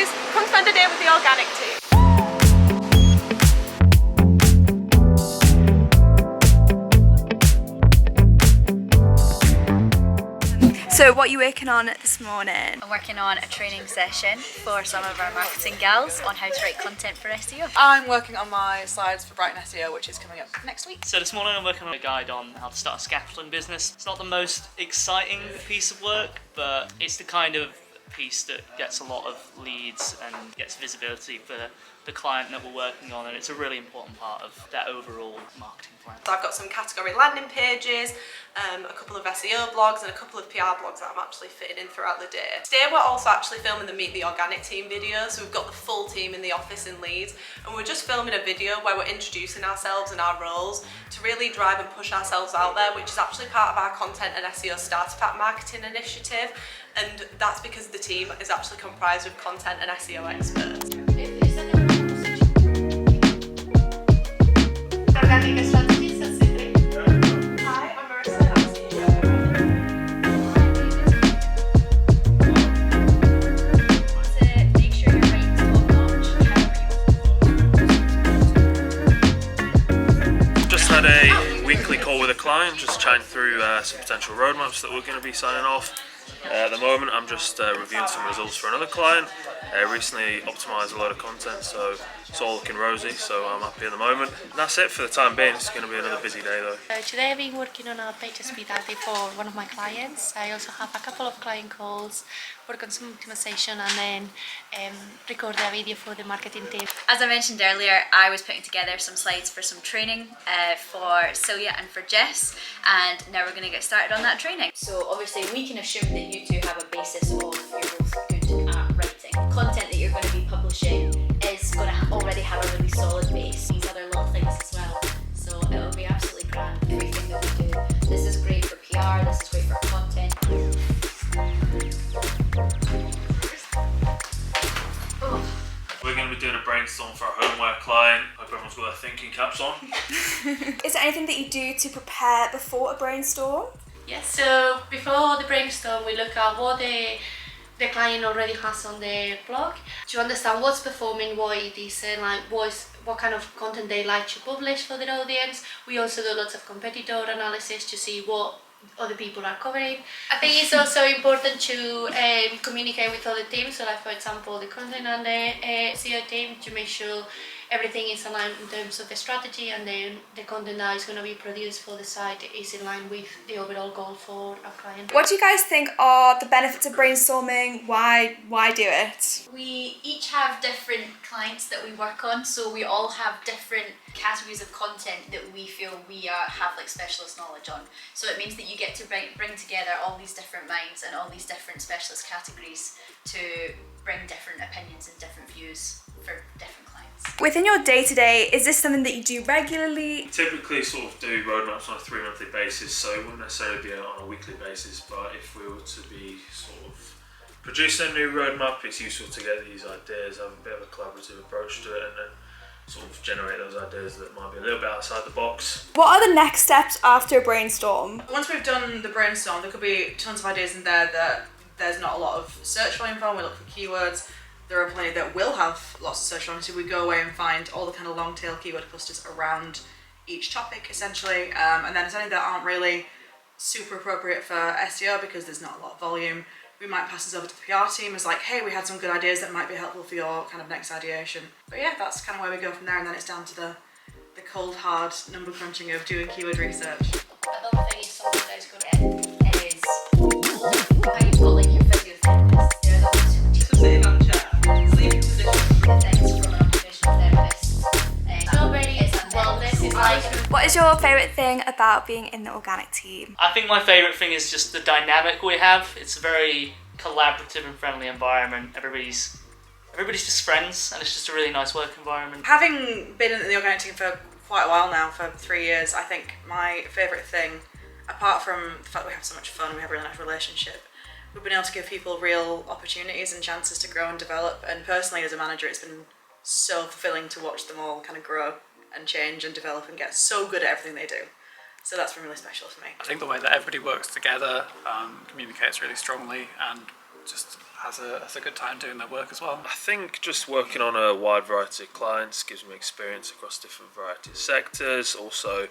guys, come spend a day with the organic team. So what are you working on this morning? I'm working on a training session for some of our marketing gals on how to write content for SEO. I'm working on my slides for Brighton SEO, which is coming up next week. So this morning I'm working on a guide on how to start a scaffolding business. It's not the most exciting piece of work, but it's the kind of piece that gets a lot of leads and gets visibility for the client that we're working on, and it's a really important part of their overall marketing plan. So I've got some category landing pages, a couple of SEO blogs and a couple of PR blogs that I'm actually fitting in throughout the day. Today we're also actually filming the Meet the Organic Team video, so we've got the full team in the office in Leeds, and we're just filming a video where we're introducing ourselves and our roles to really drive and push ourselves out there, which is actually part of our content and SEO starter pack marketing initiative, and that's because the team is actually comprised of content and SEO experts. Had a weekly call with a client, just chatting through some potential roadmaps that we're going to be signing off. At the moment I'm just reviewing some results for another client. Recently optimised a lot of content, so it's all looking rosy, so I'm happy at the moment. And that's it for the time being. It's going to be another busy day though. Today I've been working on a page speed update for one of my clients. I also have a couple of client calls, work on some optimization, and then record a video for the marketing team. As I mentioned earlier, I was putting together some slides for some training for Celia and for Jess, and now we're going to get started on that training. So obviously we can assume that you two have a basis of you're both good at writing. Content that you're going to be publishing is going to already have a really solid base. These other little things as well. So it'll be absolutely grand, everything that we do. This is great for PR, this is great for content. We're going to be doing a brainstorm for our homeware client. Hope everyone's got their thinking caps on. Is there anything that you do to prepare before a brainstorm? Yes, so before the brainstorm we look at what the client already has on their blog to understand what's performing, what it isn't, like what kind of content they like to publish for their audience. We also do lots of competitor analysis to see what other people are covering. I think it's also important to communicate with other teams, so like for example the content and the SEO team, to make sure everything is aligned in terms of the strategy, and then the content that is going to be produced for the site is in line with the overall goal for our client. What do you guys think are the benefits of brainstorming? Why do it? We each have different clients that we work on, so we all have different categories of content that we feel we have like specialist knowledge on. So it means that you get to bring together all these different minds and all these different specialist categories to bring different opinions and different views for different clients. Within your day-to-day, is this something that you do regularly? Typically sort of do roadmaps on a 3-monthly basis, so it wouldn't necessarily be on a weekly basis, but if we were to be sort of producing a new roadmap, it's useful to get these ideas, have a bit of a collaborative approach to it, and then sort of generate those ideas that might be a little bit outside the box. What are the next steps after a brainstorm? Once we've done the brainstorm, there could be tons of ideas in there that there's not a lot of search volume for. We look for keywords. There are plenty that will have lots of search volume, so we go away and find all the kind of long tail keyword clusters around each topic essentially, and then there's any that aren't really super appropriate for SEO because there's not a lot of volume. We might pass this over to the PR team as like, hey, we had some good ideas that might be helpful for your kind of next ideation. But yeah, that's kind of where we go from there, and then it's down to the cold hard number crunching of doing keyword research. Another thing is something that is good at is how you've got like your video therapists. They're the ones who So sitting on chair, sleeping position. things from an occupational therapist. Strawberry is wellness is like. What is your favourite thing about being in the organic team? I think my favourite thing is just the dynamic we have. It's a very collaborative and friendly environment. Everybody's just friends, and it's just a really nice work environment. Having been in the organic team for quite a while now, for 3 years, I think my favourite thing, apart from the fact that we have so much fun and we have a really nice relationship, we've been able to give people real opportunities and chances to grow and develop. And personally, as a manager, it's been so fulfilling to watch them all kind of grow and change and develop and get so good at everything they do. So that's been really special for me. I think the way that everybody works together, communicates really strongly, and just has a good time doing their work as well. I think just working on a wide variety of clients gives me experience across different variety of sectors. Also,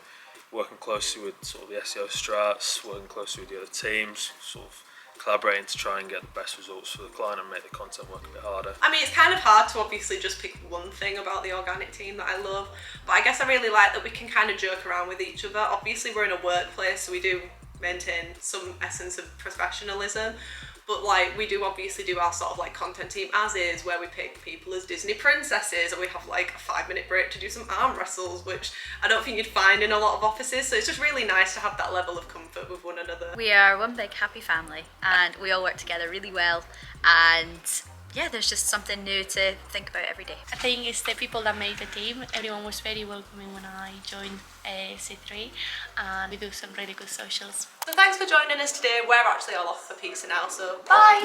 working closely with sort of the SEO strats, working closely with the other teams, sort of collaborating to try and get the best results for the client and make the content work a bit harder. I mean, it's kind of hard to obviously just pick one thing about the organic team that I love, but I guess I really like that we can kind of joke around with each other. Obviously, we're in a workplace, so we do maintain some essence of professionalism, but like we do obviously do our sort of like content team as is, where we pick people as Disney princesses and we have like a 5-minute break to do some arm wrestles, which I don't think you'd find in a lot of offices. So it's just really nice to have that level of comfort with one another. We are one big happy family and we all work together really well, and yeah, there's just something new to think about every day. I think it's the people that make the team. Everyone was very welcoming when I joined C3, and we do some really good socials. So thanks for joining us today. We're actually all off for pizza now, so bye!